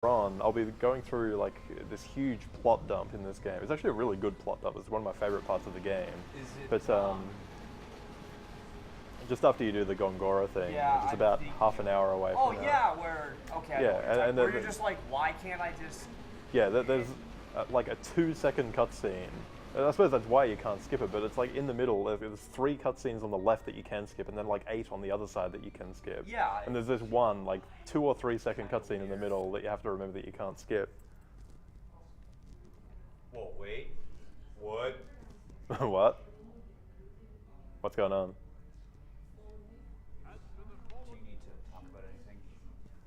on, I'll be going through like this huge plot dump in this game. It's actually a really good plot dump. It's one of my favorite parts of the game. Is it? But just after you do the Gongora thing, Yeah, it's about half an hour away Oh from yeah, where okay. I know Yeah, what you're talking- and where the- you're just like, why can't I just? Yeah, there's like a 2-second cutscene. I suppose that's why you can't skip it, but it's like in the middle. There's 3 cutscenes on the left that you can skip, and then like 8 on the other side that you can skip. Yeah. And there's this one, like 2 or 3 second cutscene in the middle that you have to remember that you can't skip. Whoa, wait. What? What? What's going on? Do you need to talk about anything?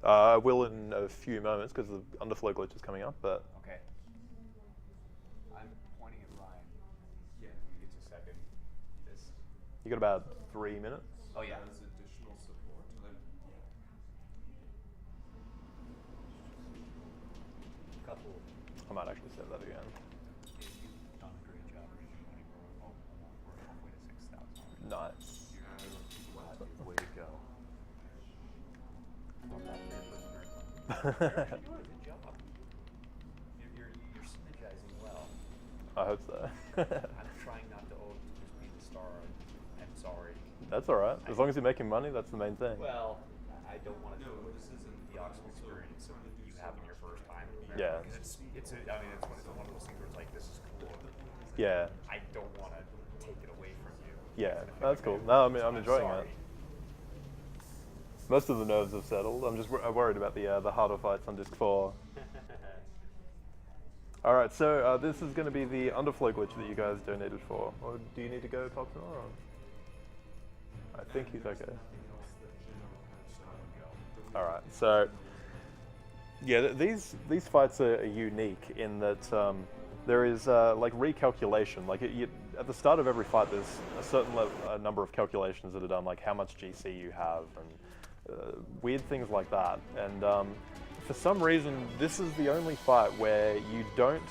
I will in a few moments because the underflow glitch is coming up, but Okay. I'm pointing at Ryan. Yeah, it's a second. This. you got about 3 minutes. Oh yeah. As additional support. Couple. I might actually say that again. You've done a great job. We're halfway to 6,000. Nice. Way to go. Not that bad, listener. You're actually doing a good job. You're synergizing well. I hope so. I'm trying not to just be the star. I'm sorry. That's all right. As long as you're making money, that's the main thing. Well, I don't want to No, do this isn't the awesome experience that you have in your first time. Yeah. Because it's one of those things where it's like, this is cool. Yeah. I don't want to take it away from you. Yeah. That's cool. No, I mean, I'm enjoying sorry. it. Most of the nerves have settled. I'm just worried about the harder fights on disc 4. All right, so this is going to be the underflow glitch that you guys donated for. Or do you need to go talk to him? Or? I think he's okay. All right, so yeah, these fights are unique in that there is like recalculation. Like at the start of every fight, there's a certain number of calculations that are done, like how much GC you have and weird things like that. And for some reason, this is the only fight where you don't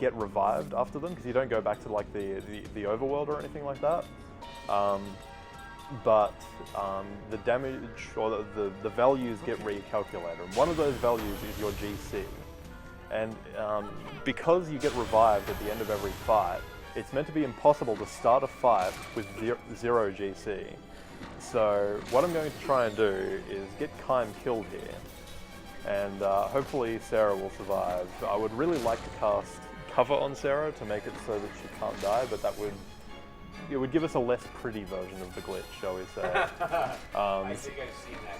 get revived after them, because you don't go back to like the overworld or anything like that. But the damage or the values get recalculated. And one of those values is your GC. And because you get revived at the end of every fight, it's meant to be impossible to start a fight with zero GC. So what I'm going to try and do is get Kime killed here, and hopefully Sarah will survive. I would really like to cast cover on Sarah to make it so that she can't die, but it would give us a less pretty version of the glitch, shall we say. I think I've seen that.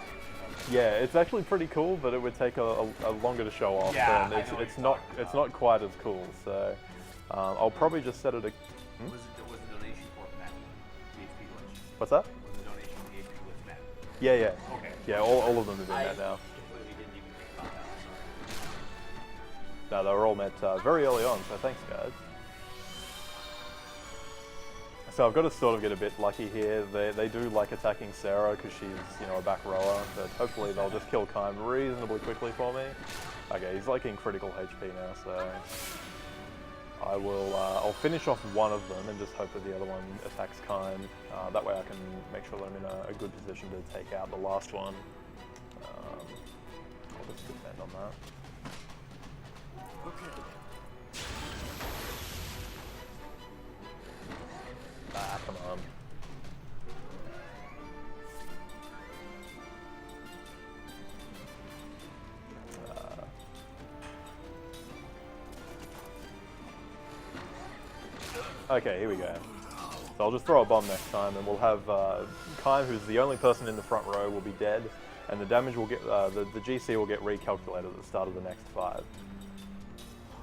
Yeah, it's actually pretty cool, but it would take a longer to show off, Yeah, and I know what it's you're not talking it's not quite as cool. So I'll probably just set it. Was the donation for Matt? The HP glitch? What's that? Was the donation for the HP glitch Matt? Yeah, yeah, Okay. yeah. All of them are doing I that now. completely didn't even think about that. Sorry. No, they were all met very early on, so thanks, guys. So I've got to sort of get a bit lucky here. They do like attacking Sarah because she's, a back rower, but hopefully they'll just kill Kime reasonably quickly for me. Okay, he's like in critical HP now, so I'll finish off one of them and just hope that the other one attacks Kime. That way I can make sure that I'm in a good position to take out the last one. I'll just defend on that. Okay. Ah, come on. Okay, here we go. So I'll just throw a bomb next time, and we'll have Kime, who's the only person in the front row, will be dead, and the damage will get the GC will get recalculated at the start of the next fight.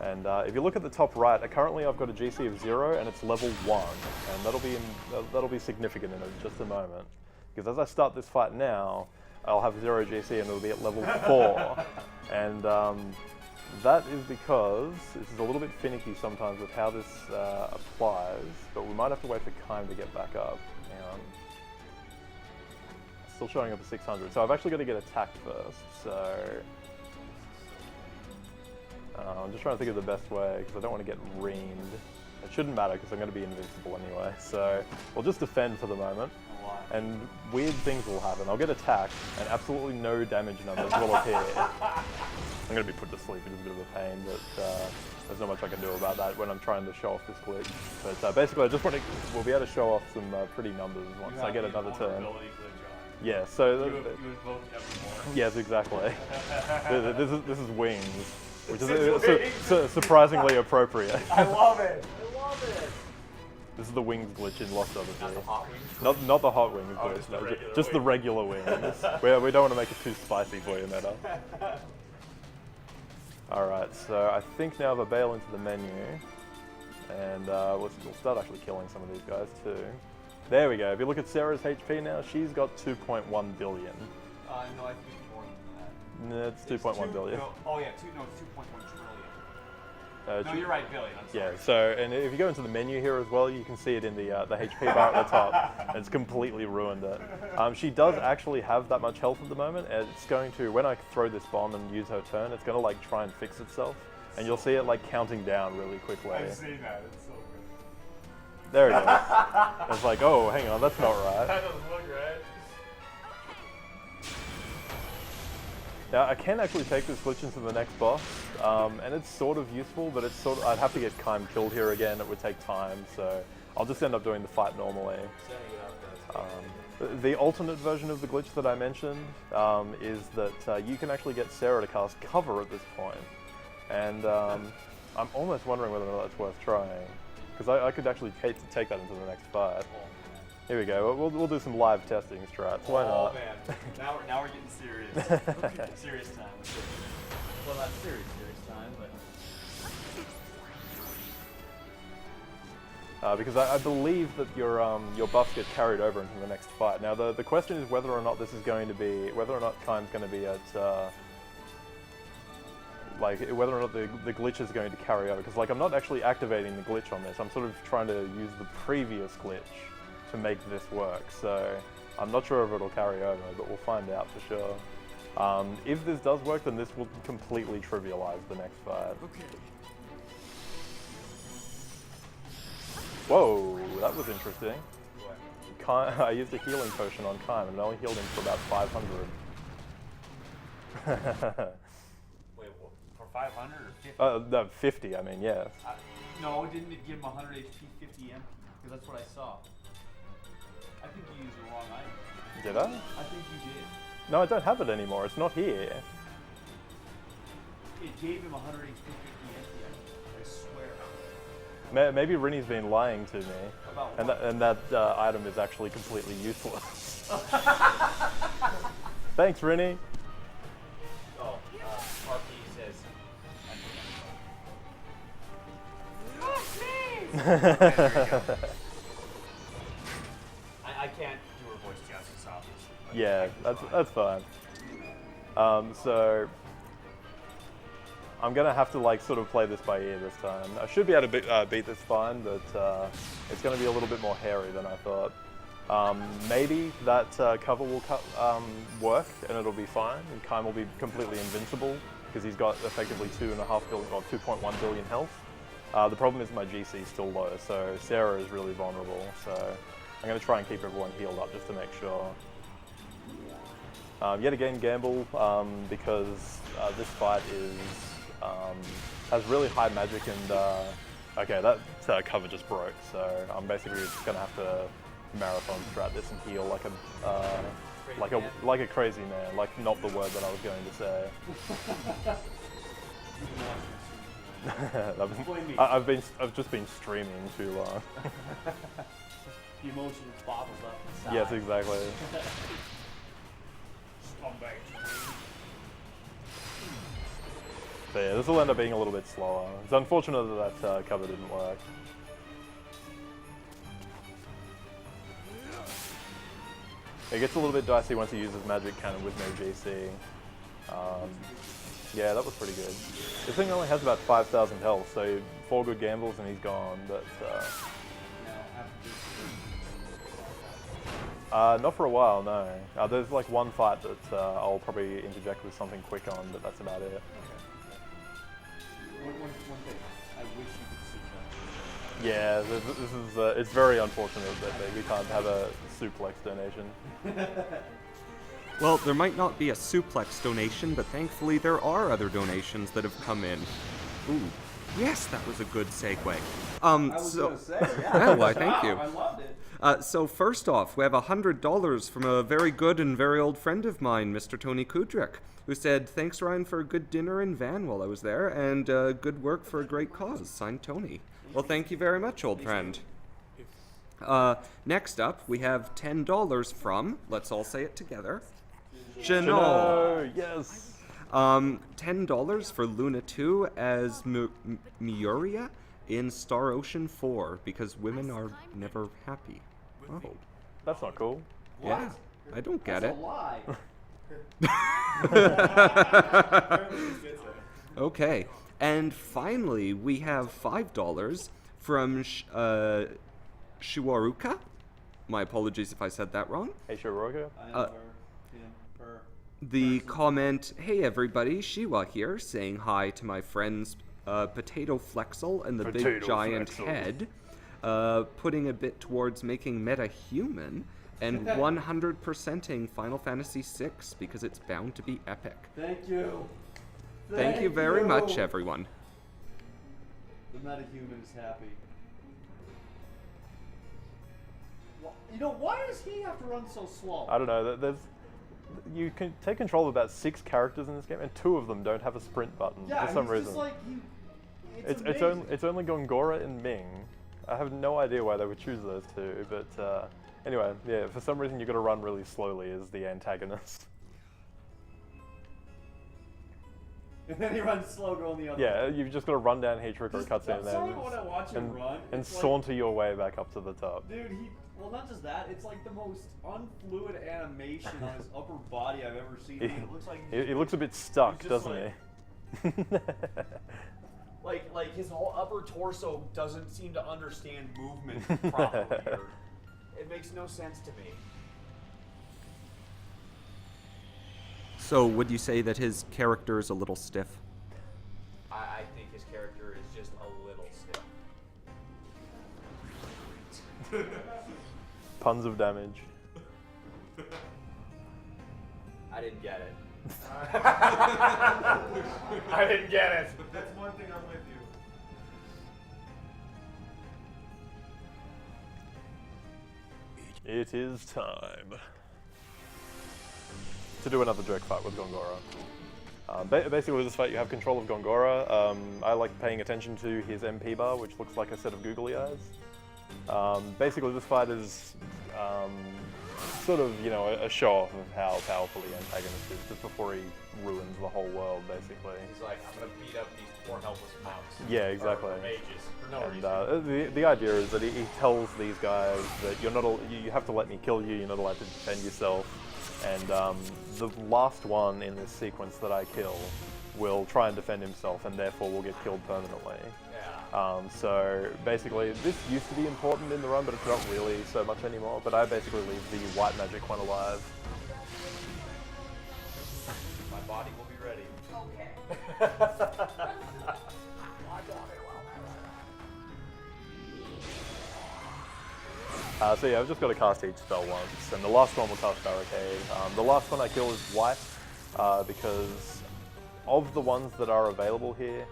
And if you look at the top right, currently I've got a GC of 0 and it's level 1, and that'll be significant in just a moment, because as I start this fight now, I'll have 0 GC and it'll be at level 4, and that is because this is a little bit finicky sometimes with how this applies, but we might have to wait for Kime to get back up. Hang on. Still showing up at 600, so I've actually got to get attacked first, so I'm just trying to think of the best way, because I don't want to get reamed. It shouldn't matter because I'm going to be invincible anyway, so we'll just defend for the moment. And weird things will happen. I'll get attacked, and absolutely no damage numbers will appear. I'm going to be put to sleep. It is a bit of a pain, but there's not much I can do about that when I'm trying to show off this glitch. But basically, I just want to, we'll be able to show off some pretty numbers once I get another turn. Yeah, so... You invoke evermore. Yes, exactly. This is wings, which is surprisingly appropriate. I love it. I love it. This is the wings glitch in Lost Odyssey. Not the hot wings. Not the hot wings glitch, just the regular the wings. regular wings. we don't want to make it too spicy for you, Meta. Alright, so I think now if I bail into the menu, and we'll start actually killing some of these guys too. There we go. If you look at Sarah's HP now, she's got 2.1 billion. No, I think it's more than that. No, it's 2.1 billion. No, oh yeah, it's 2.1 trillion. No, you're right, billion. I'm sorry. Yeah, so, and if you go into the menu here as well, you can see it in the HP bar at the top. And it's completely ruined it. She does actually have that much health at the moment, and it's going to, when I throw this bomb and use her turn, it's going to like try and fix itself. And you'll see it like counting down really quickly. I've seen that, it's so good. There it is. It's like, oh, hang on, that's not right. That doesn't look right. Now, I can actually take this glitch into the next boss, and it's sort of useful, but it's sort of, I'd have to get Kime killed here again, it would take time, so I'll just end up doing the fight normally. The alternate version of the glitch that I mentioned is that you can actually get Sarah to cast cover at this point, and I'm almost wondering whether or not that's worth trying, because I could actually take that into the next fight. Here we go. We'll do some live testing strats. Why not? Oh man, now we're getting serious. Okay. Serious time. Well, not serious time, but. Because I believe that your buffs get carried over into the next fight. Now the question is whether or not this is going to be, whether or not Kime's going to be at, like whether or not the glitch is going to carry over. Because like I'm not actually activating the glitch on this. I'm sort of trying to use the previous glitch to make this work, so I'm not sure if it'll carry over, but we'll find out for sure. If this does work, then this will completely trivialize the next fight. Okay. Whoa, that was interesting. What? I used a healing potion on Kime and it only healed him for about 500. Wait, what? For 500 or 50? No, 50, I mean, yes. No, didn't it give him 100 HP, 50 MP? Because that's what I saw. I think you used the wrong item. Did I? I think you did. No, I don't have it anymore. It's not here. It gave him 100 HP, 50 MP. I swear. Maybe Rinny's been lying to me. About and what? that item is actually completely useless. Thanks, Rinny. Oh, RP says. Okay, there we go. I can't do her voice justice, obviously. Yeah, that's fine. So I'm gonna have to like sort of play this by ear this time. I should be able to beat this fine, but it's gonna be a little bit more hairy than I thought. Maybe that cover will work and it'll be fine, and Kime will be completely invincible because he's got effectively 2.5 billion or 2.1 billion health. The problem is my GC is still low, so Sarah is really vulnerable. So I'm going to try and keep everyone healed up just to make sure. Yet again, gamble because this fight has really high magic and okay, that cover just broke. So I'm basically just going to have to marathon strat this and heal like a crazy man, like not the word that I was going to say. I've just been streaming too long. The emotion is bottled up inside. Yes, exactly. So yeah, this will end up being a little bit slower. It's unfortunate that cover didn't work. It gets a little bit dicey once he uses Magic Cannon with no GC. Yeah, that was pretty good. This thing only has about 5,000 health, so 4 good gambles and he's gone, but not for a while, no. There's like one fight that I'll probably interject with something quick on, but that's about it. One thing, I wish you could see that. Yeah, this is it's very unfortunate that we can't have a suplex donation. Well, there might not be a suplex donation, but thankfully there are other donations that have come in. Ooh, yes, that was a good segue. I was gonna say, yeah. Yeah, why, thank you. I loved it. So first off, we have $100 from a very good and very old friend of mine, Mr. Tony Kudrick, who said, "Thanks, Ryan, for a good dinner in Van while I was there, and good work for a great cause." Signed, Tony. Well, thank you very much, old friend. Next up, we have $10 from, let's all say it together, Janelle. No, yes. $10 for Luna 2 as Miuria in Star Ocean 4, because women are never happy. Oh, That's not cool. yeah. I don't get That's it. a lie. Okay. And finally, we have $5 from Shiwaruka. My apologies if I said that wrong. Hey, Shiroka. I know her, him, her. The comment, "Hey everybody, Shiwa here, saying hi to my friends Potato Flexel and the Big Potato Giant Flexel. Head, putting a bit towards making Meta human, and 100%ing Final Fantasy VI because it's bound to be epic." Thank you. Thank you very much, everyone. The metahuman is happy. You know, why does he have to run so slow? I don't know. You can take control of about 6 characters in this game, and 2 of them don't have a sprint button Yeah, for some he's reason. just like, it's amazing. it's only Gongora and Ming. I have no idea why they would choose those 2, but anyway, yeah. For some reason, you got to run really slowly as the antagonist. And then he runs slow going the other Yeah, way. you've just got to run down Heatrick or cutscene and Sorry when I watch him run. and it's like, saunter your way back up to the top. dude, well, not just that, it's like the most unfluid animation on his upper body I've ever seen. It looks like He looks a bit stuck, just doesn't like- he? like his whole upper torso doesn't seem to understand movement properly. It makes no sense to me. So, would you say that his character is a little stiff? I think his character is just a little stiff. Tons of damage. I didn't get it. I didn't get it. That's one thing I'm with you. It is time to do another joke fight with Gongora. Basically, with this fight, you have control of Gongora. I like paying attention to his MP bar, which looks like a set of googly eyes. Basically, this fight is sort of, you know, a show off of how powerful the antagonist is, just before he ruins the whole world, basically. He's like, I'm gonna beat up these poor helpless monks. Yeah, exactly. Or mages for no And reason. the idea is that he tells these guys that you're not, you have to let me kill you. You're not allowed to defend yourself. And the last one in this sequence that I kill will try and defend himself, and therefore will get killed permanently. Yeah. So basically, this used to be important in the run, but it's not really so much anymore. But I basically leave the white magic one alive. My body will be ready. So yeah, I've just got to cast each spell once, and the last one will cast Barricade. The last one I kill is white, because of the ones that are available here,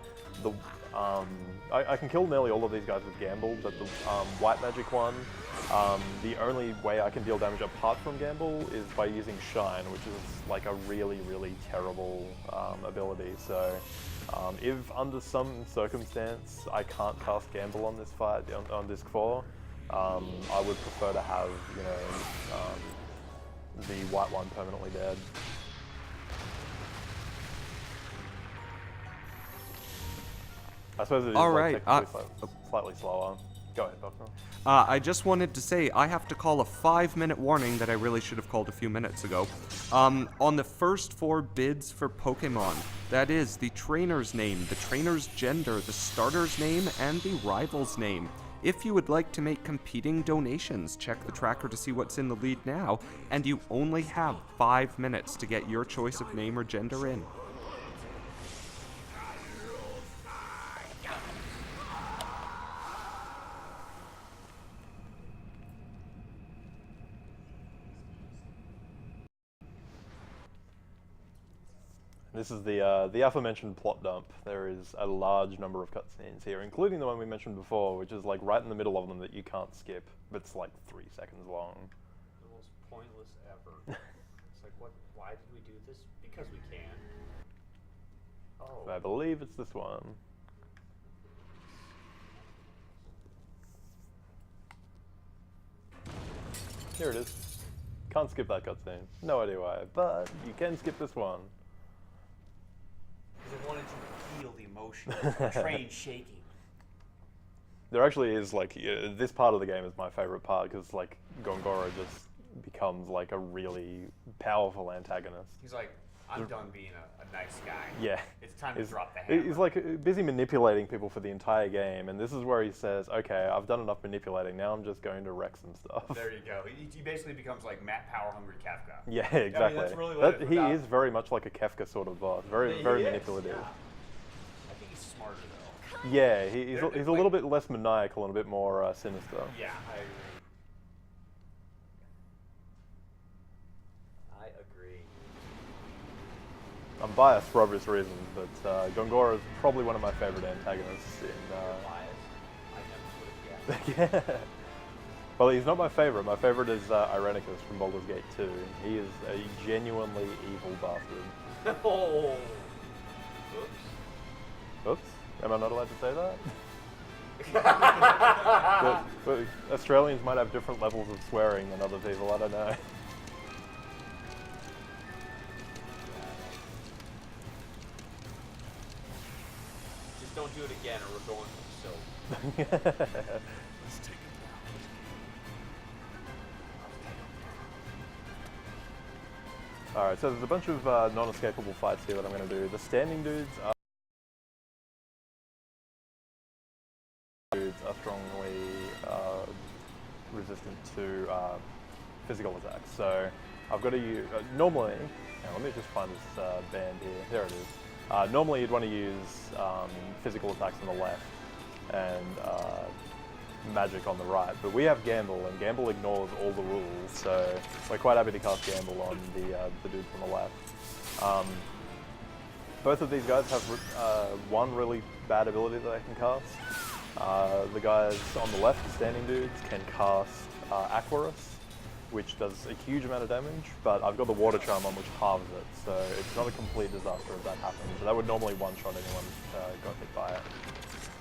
I can kill nearly all of these guys with Gamble, but the white magic one, the only way I can deal damage apart from Gamble is by using Shine, which is like a really, really terrible ability. So if under some circumstance I can't cast Gamble on this fight, on Disc 4, I would prefer to have, you know, the white one permanently dead. I suppose it is All like, right, technically slightly slower. Go ahead, Buckner. I just wanted to say I have to call a 5-minute warning that I really should have called a few minutes ago. On the first 4 bids for Pokemon, that is the trainer's name, the trainer's gender, the starter's name, and the rival's name. If you would like to make competing donations, check the tracker to see what's in the lead now, and you only have 5 minutes to get your choice of name or gender in. This is the aforementioned plot dump. There is a large number of cutscenes here, including the one we mentioned before, which is like right in the middle of them that you can't skip. But it's like 3 seconds long. The most pointless ever. It's like, what? Why did we do this? Because we can. Oh. I believe it's this one. Here it is. Can't skip that cutscene. No idea why, but you can skip this one. Because I wanted to feel the emotion of the train shaking. There actually is like this part of the game is my favorite part because like Gongoro just becomes like a really powerful antagonist. He's like, I'm done being a nice guy. Yeah. It's time to drop the hammer. He's like busy manipulating people for the entire game, and this is where he says, okay, I've done enough manipulating, now I'm just going to wreck some stuff. There you go. He basically becomes like Matt Power-hungry Kafka. Yeah, exactly. I mean, that's really what he is very much like a Kefka sort of boss, very He is, manipulative. yeah. I think he's smarter though. Yeah, he's a little bit less maniacal and a bit more sinister. Yeah, I agree. I'm biased for obvious reasons, but Gongoro is probably one of my favorite antagonists in... I never would have guessed. yeah. Well, he's not my favorite. My favorite is Irenicus from Baldur's Gate 2. He is a genuinely evil bastard. Oh. Oops. Oops. Am I not allowed to say that? but Australians might have different levels of swearing than other people. I don't know. Just don't do it again or we're going for the soap. Let's take it down. Alright, so there's a bunch of non-escapable fights here that I'm going to do. The standing dudes are strongly resistant to physical attacks. So I've got to use... normally... Now, let me just find this band here. There it is. Normally you'd want to use physical attacks on the left and magic on the right, but we have Gamble, and Gamble ignores all the rules, so we're quite happy to cast Gamble on the dudes on the left. Both of these guys have one really bad ability that they can cast. The guys on the left, the standing dudes, can cast Aquarus, which does a huge amount of damage, but I've got the Water Charm on which halves it, so it's not a complete disaster if that happens. So that would normally one-shot anyone got hit by it.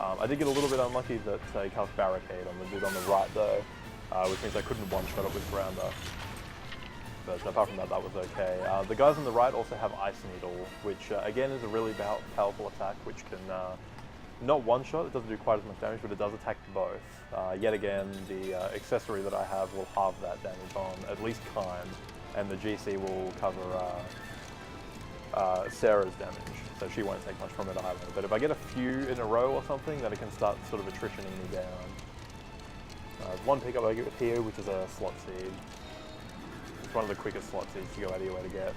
I did get a little bit unlucky that he cast Barricade on the dude on the right though, which means I couldn't one-shot it with Grounder. But apart from that, that was okay. The guys on the right also have Ice Needle, which again is a really powerful attack, which can not one-shot, it doesn't do quite as much damage, but it does attack both. Yet again, the accessory that I have will halve that damage on at least Kime, and the GC will cover Sarah's damage, so she won't take much from it either. But if I get a few in a row or something, then it can start sort of attritioning me down. There's one pickup I get with here, which is a Slot Seed. It's one of the quickest Slot Seeds to go out of your way to get.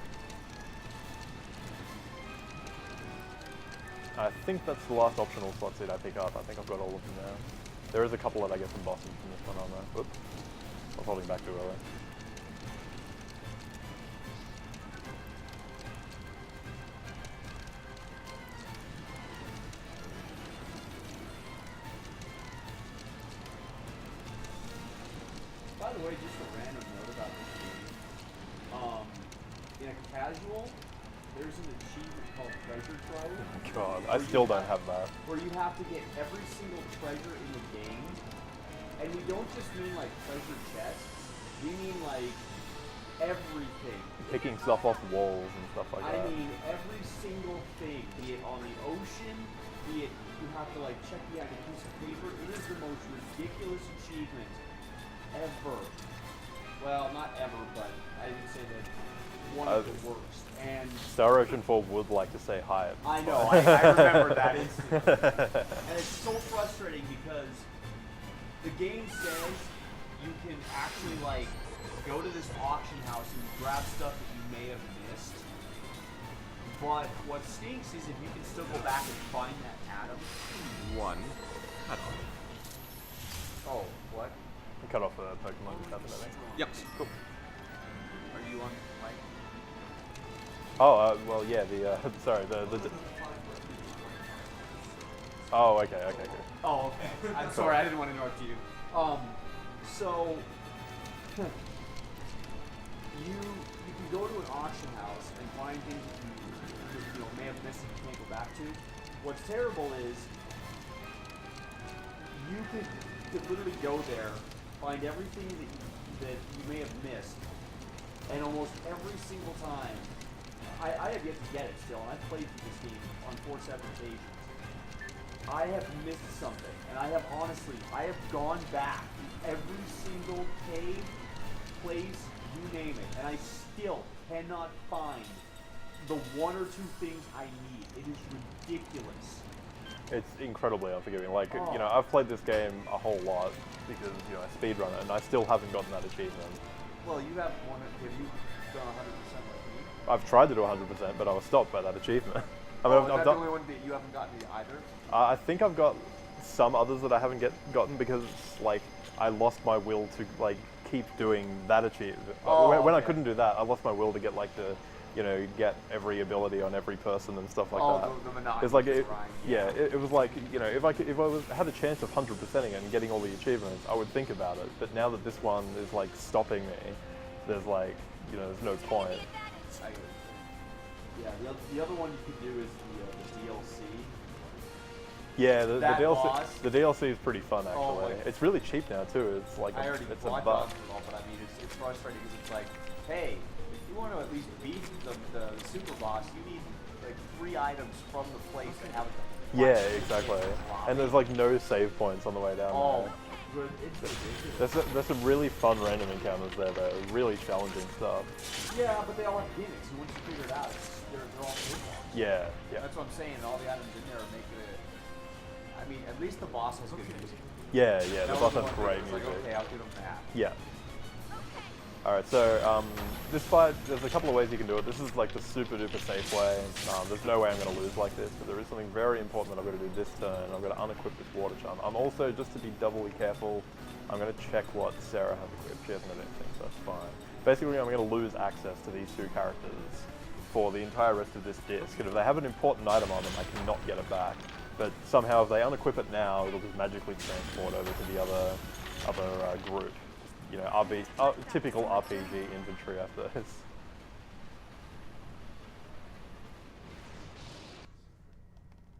I think that's the last optional Slot Seed I pick up. I think I've got all of them now. There is a couple that I get from bosses from this one on there. Oops. I was holding back too early. By the way, just a random note about this game. In a casual, there's an achievement called Treasure Trove. God, I still don't have that. Where you have to get every single treasure in the game. And we don't just mean like treasure chests, we mean like everything. Picking stuff off walls and stuff like that. I mean every single thing, be it on the ocean, be it you have to like check behind a piece of paper. It is the most ridiculous achievement ever. Well, not ever, but I would say that one of the worst. And Star Ocean 4 would like to say hi. I know, I remember that incident. And it's so frustrating because the game says you can actually like go to this auction house and grab stuff that you may have missed. But what stinks is if you can still go back and find that atom. One. Cut off. Oh, what? Cut off the Pokemon just happened, I think. Yep. Cool. Are you on mic? Oh, well, yeah, sorry, oh, okay, okay, good. Oh, okay. I'm sorry, I didn't want to interrupt you. So you can go to an auction house and find things that you may have missed and you can't go back to. What's terrible is you could literally go there, find everything that you may have missed, and almost every single time, I have yet to get it still, and I've played through this game on 4 separate occasions. I have missed something, and I have gone back to every single cave, place, you name it, and I still cannot find the 1 or 2 things I need. It is ridiculous. It's incredibly unforgiving. Like, you know, I've played this game a whole lot because, you know, I speedrun it, and I still haven't gotten that achievement. Well, you have you done 100% like me? I've tried to do 100%, but I was stopped by that achievement. I mean, Is that the only one that you haven't gotten either? I think I've got some others that I haven't gotten because, like, I lost my will to, like, keep doing that achievement. When I couldn't do that, I lost my will to get, like, you know, get every ability on every person and stuff like that. The monotony. It's like, it was like, you know, if I had a chance of 100%ing it and getting all the achievements, I would think about it. But now that this one is, like, stopping me, there's, like, you know, there's no point. Yeah, the other one you could do is the DLC. Yeah, boss. the DLC is pretty fun actually. Oh, it's really cheap now too. It's like I already it's bought a buck. but I mean it's frustrating because it's like, hey, if you want to at least beat the super boss, you need like 3 items from the place that haven't. Yeah, exactly. And there's like no save points on the way down there. It's ridiculous. There's some really fun random encounters there though. Really challenging stuff. Yeah, but they all have gimmicks, and once you figure it out, they're all good ones. Yeah, yeah. That's what I'm saying. All the items in there make it. I mean, at least the boss has good music. Yeah, the That boss was has the one great thing, it's music. like, okay, I'll give them that. Yeah. Alright, so this fight, there's a couple of ways you can do it. This is like the super duper safe way. There's no way I'm going to lose like this, but there is something very important that I've got to do this turn. I'm going to unequip this water charm. I'm also, just to be doubly careful, I'm going to check what Sarah has equipped. She hasn't got anything, so that's fine. Basically, I'm going to lose access to these 2 characters for the entire rest of this disc. And if they have an important item on them, I cannot get it back. But somehow, if they unequip it now, it'll just magically transport over to the other group. You know, typical RPG inventory after this.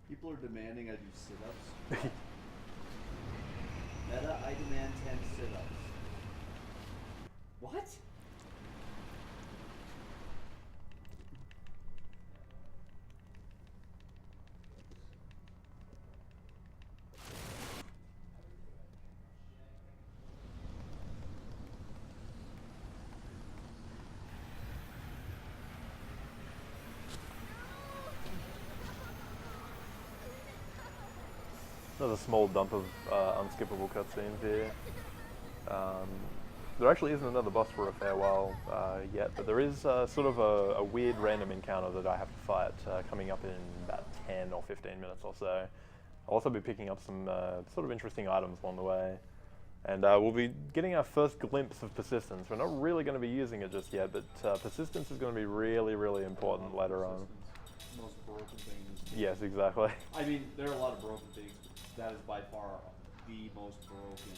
People are demanding I do sit-ups. Meta, I demand 10 sit-ups. What? Another small dump of unskippable cutscenes here. There actually isn't another boss for a fair while yet, but there is sort of a weird random encounter that I have to fight coming up in about 10 or 15 minutes or so. I'll also be picking up some sort of interesting items along the way. And we'll be getting our first glimpse of persistence. We're not really going to be using it just yet, but persistence is going to be really, really important later on. Most broken things. Yes, exactly. I mean, there are a lot of broken things, but that is by far the most broken.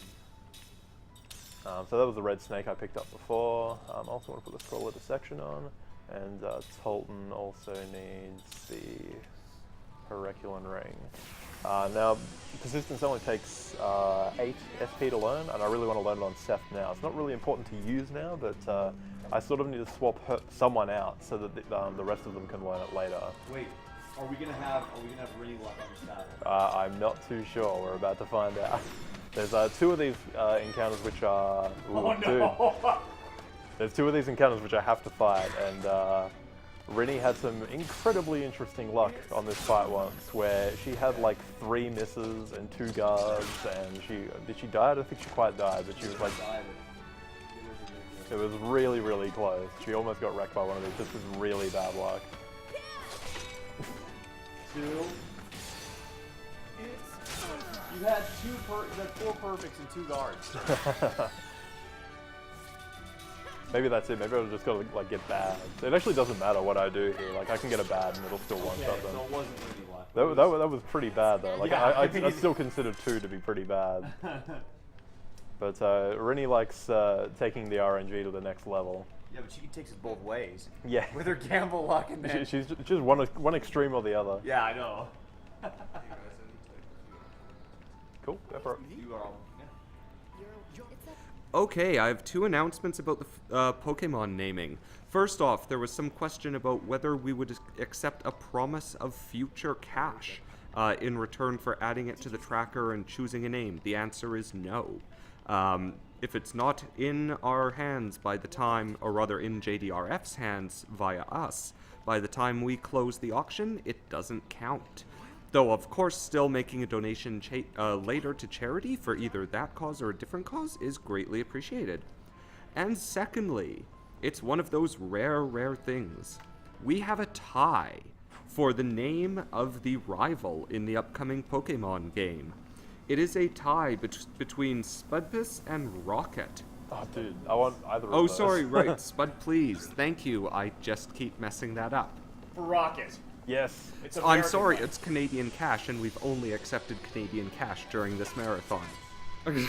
So that was the red snake I picked up before. I also want to put the scroller dissection on. And Tolton also needs the Herculean ring. Now, persistence only takes 8 SP to learn, and I really want to learn it on Seth now. It's not really important to use now, but I sort of need to swap someone out so that the rest of them can learn it later. Wait, are we gonna have Rinny luck on this battle? I'm not too sure. We're about to find out. There's 2 of these encounters which are... Ooh, Oh no! Dude. There's 2 of these encounters which I have to fight, and Rinny had some incredibly interesting luck on this fight once, where she had like 3 misses and 2 guards, and did she die? I don't think she quite died, but she was like... It was really, really close. She almost got wrecked by one of these. This is really bad luck. 2. You had 4 perfects and 2 guards. Maybe that's it. Maybe I'll just gotta like get bad. It actually doesn't matter what I do here. Like I can get a bad and it'll still one Okay, shot them. so it wasn't really luck. That was pretty bad though. Like Yeah, I still consider 2 to be pretty bad. But Rini likes taking the RNG to the next level. Yeah, but she takes it both ways. Yeah. With her gamble luck and then... She's just one extreme or the other. Yeah, I know. Cool. Go for it. You are... Okay, I have 2 announcements about the Pokemon naming. First off, there was some question about whether we would accept a promise of future cash in return for adding it to the tracker and choosing a name. The answer is no. If it's not in our hands by the time, or rather in JDRF's hands via us, by the time we close the auction, it doesn't count. Though, of course, still making a donation later to charity for either that cause or a different cause is greatly appreciated. And secondly, it's one of those rare things. We have a tie for the name of the rival in the upcoming Pokemon game. It is a tie between Spudpiss and Rocket. Oh, dude, I want either of Oh, those. sorry, right, Spud, please. Thank you. I just keep messing that up. For Rocket. Yes. It's I'm American sorry, money. it's Canadian cash, and we've only accepted Canadian cash during this marathon. It's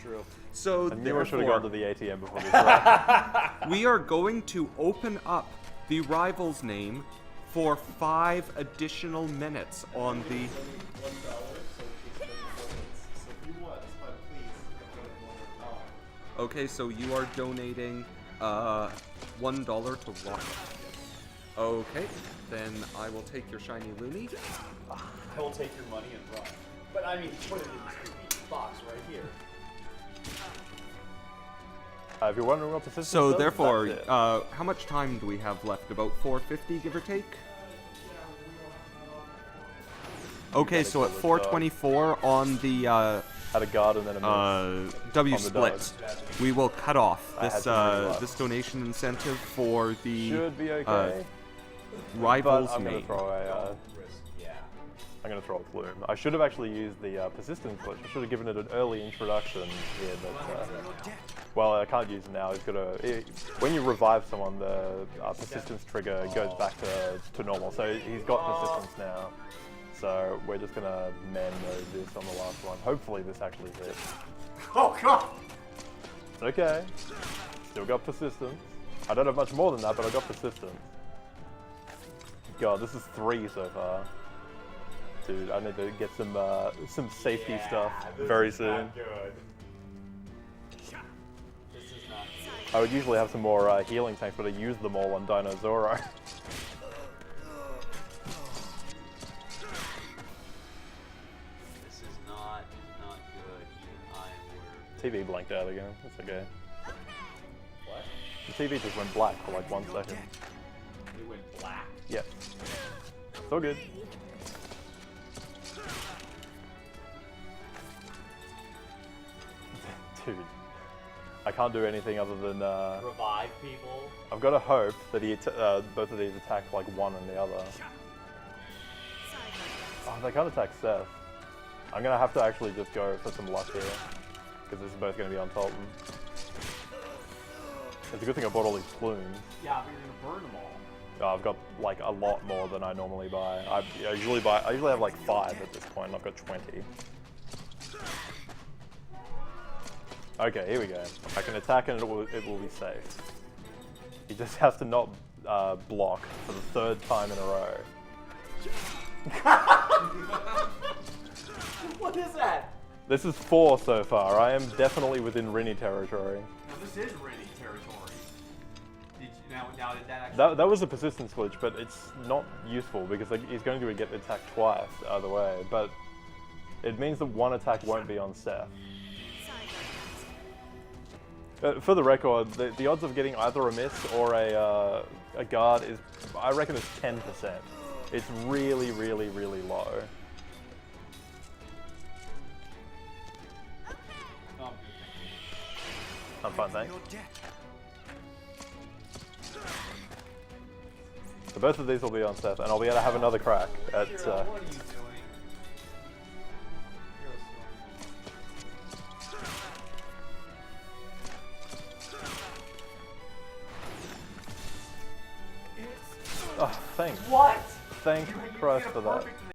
true. So I knew I should have therefore, gone to the ATM before this round. we are going to open up the rival's name for 5 additional minutes on the... Okay, so you are donating $1 to Rocket. Okay, then I will take your shiny Looney. I will take your money and run. But I mean, put it in this box right here. If you're wondering what persistence So does, therefore, that's it. how much time do we have left? About 450, give or take? Okay, so at 424 on the had a guard and then a miss. W On the split, we will cut off I had this some really luck. this donation incentive for the Should be okay. But rival's I'm gonna name. throw a. Yeah. I'm gonna throw a plume. I should have actually used the persistence glitch. I should have given it an early introduction here, but well, I can't use it now. It's when you revive someone, the persistence trigger goes back to normal. So he's got persistence now. So we're just gonna man-mode this on the last one. Hopefully this actually hits. Oh god! It's okay. Still got persistence. I don't have much more than that, but I got persistence. God, this is 3 so far. Dude, I need to get some safety stuff very soon. Good. This is not good. I would usually have some more healing tanks, but I used them all on Dinosauro. This is not good. Even I am worried. TV blanked out again. That's okay. What? The TV just went black for like 1 second. It went black. Yeah. It's all good. Dude. I can't do anything other than Revive people. I've got to hope that both of these attack like one and the other. Oh, they can't attack Seth. I'm gonna have to actually just go for some luck here, because this is both gonna be on Tolton. It's a good thing I bought all these plumes. Yeah, but you're gonna burn them all. Oh, I've got like a lot more than I normally buy. I usually have like 5 at this point, and I've got 20. Okay, here we go. I can attack and it will be safe. He just has to not block for the 3rd time in a row. What is that? This is 4 so far. I am definitely within Rini territory. No, this is Rini territory. Now did that actually... That was a persistence glitch, but it's not useful because like, he's going to get attacked twice either way. But it means that 1 attack won't be on Seth. For the record, the odds of getting either a miss or a guard is, I reckon it's 10%. It's really, really, really low. Oh, I'm fine, thanks. So both of these will be on Seth, and I'll be able to have another crack at... Hero, what are you doing? thanks. What? Thank You Christ get a for that. perfect